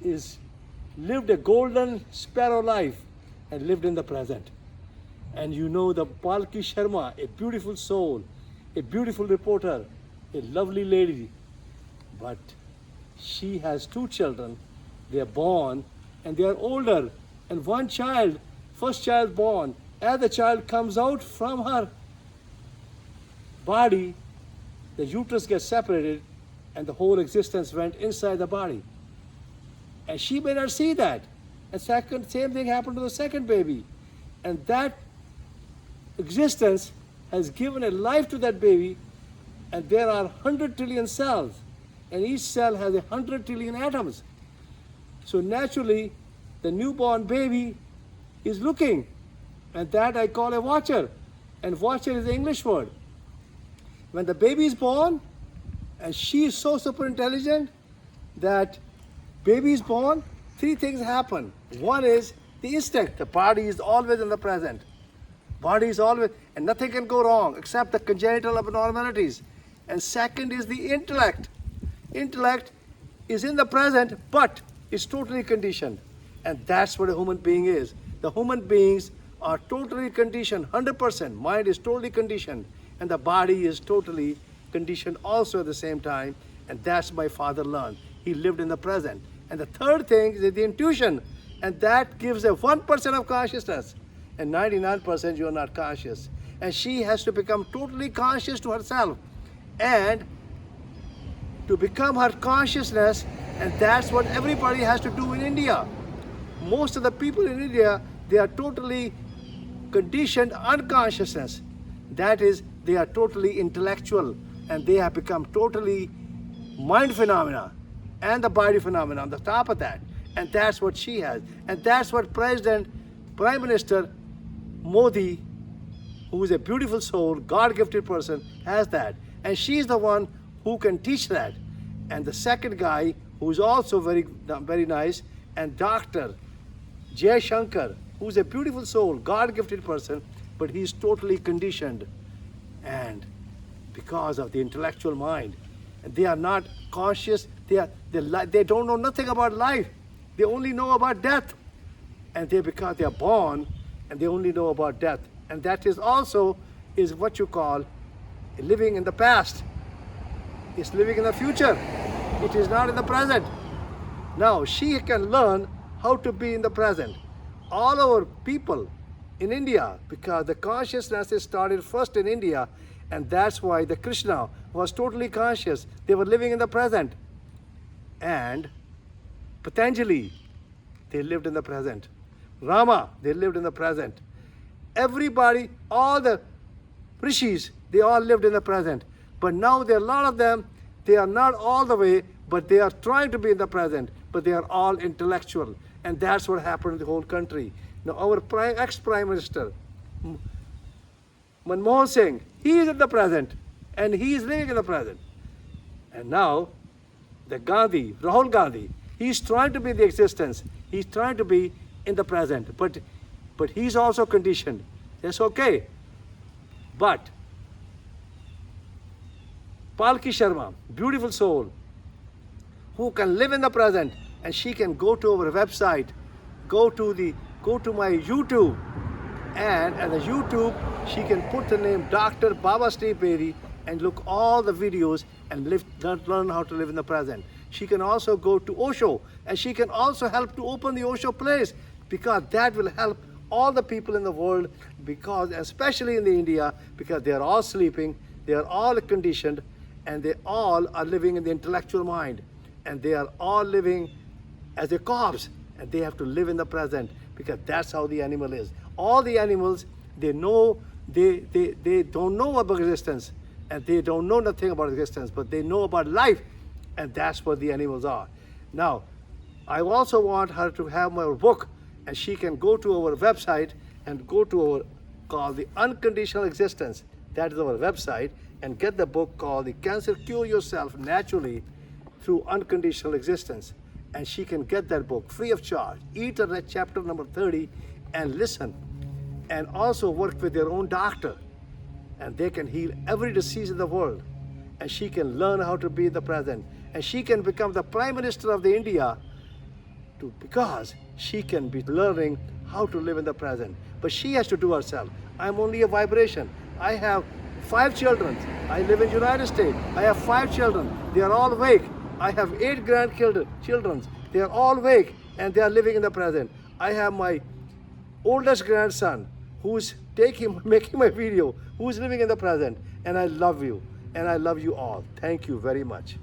is lived a golden sparrow life and lived in the present. And you know the Palke Sharma, a beautiful soul, a beautiful reporter, a lovely lady, but she has two children. They are born and they are older. And one child, first child born, as the child comes out from her body, the uterus gets separated and the whole existence went inside the body. And she may not see that. And same thing happened to the second baby. And that existence has given a life to that baby, and there are 100 trillion cells, and each cell has 100 trillion atoms. So naturally, the newborn baby is looking, and that I call a watcher. And watcher is the English word. When the baby is born, and she is so super intelligent that baby is born, three things happen. One is the instinct. The body is always in the present. Body is always, and nothing can go wrong except the congenital abnormalities. And second is the intellect. Intellect is in the present, but it's totally conditioned. And that's what a human being is. The human beings are totally conditioned, 100%. Mind is totally conditioned. And the body is totally conditioned also at the same time. And that's my father learned. He lived in the present. And the third thing is the intuition. And that gives a 1% of consciousness. And 99% you are not conscious. And she has to become totally conscious to herself. And to become her consciousness, and that's what everybody has to do in India. Most of the people in India, they are totally conditioned unconsciousness. That is, they are totally intellectual, and they have become totally mind phenomena and the body phenomena on the top of that. And that's what she has. And that's what Prime Minister Modi, who is a beautiful soul, God-gifted person, has that. And she's the one who can teach that. And the second guy, who is also very, very nice, and Dr. Jay Shankar, who's a beautiful soul, God-gifted person, but he's totally conditioned. And because of the intellectual mind, and they are not conscious, they don't know nothing about life. They only know about death. And because they are born, and they only know about death. And that is also is what you call living in the past. It's living in the future. It is not in the present. Now, she can learn how to be in the present. All our people in India, because the consciousness is started first in India, and that's why the Krishna was totally conscious. They were living in the present. And Patanjali, they lived in the present. Rama, they lived in the present. Everybody, all the rishis, they all lived in the present. But now there are a lot of them, they are not all the way, but they are trying to be in the present, but they are all intellectual. And that's what happened in the whole country. Now our ex-Prime Minister, Manmohan Singh, he is in the present, and he is living in the present. And now, the Gandhi, Rahul Gandhi, he's trying to be in the existence. He's trying to be in the present, but he's also conditioned. That's okay. But Palke Sharma, beautiful soul, who can live in the present, and she can go to our website, go to my YouTube, and at the YouTube she can put the name Dr. Baba Steve Bedi and look all the videos and learn how to live in the present. She can also go to Osho, and she can also help to open the Osho place, because that will help all the people in the world, because especially in the India, because they are all sleeping, they are all conditioned, and they all are living in the intellectual mind, and they are all living as a corpse, and they have to live in the present, because that's how the animal is. All the animals, they know, they don't know about existence, and they don't know nothing about existence, but they know about life, and that's what the animals are. Now, I also want her to have my book, and she can go to our website and go to our called The Unconditional Existence. That is our website, and get the book called The Cancer Cure Yourself Naturally Through Unconditional Existence. And she can get that book free of charge. Eat at chapter number 30 and listen, and also work with their own doctor, and they can heal every disease in the world. And she can learn how to be in the present, and she can become the Prime Minister of the India because she can be learning how to live in the present. But she has to do herself. I'm only a vibration. I have 5 children. I live in United States. I have 5 children. They are all awake. I have 8 grandchildren. They are all awake and they are living in the present. I have my oldest grandson who's making my video, who's living in the present. And I love you. And I love you all. Thank you very much.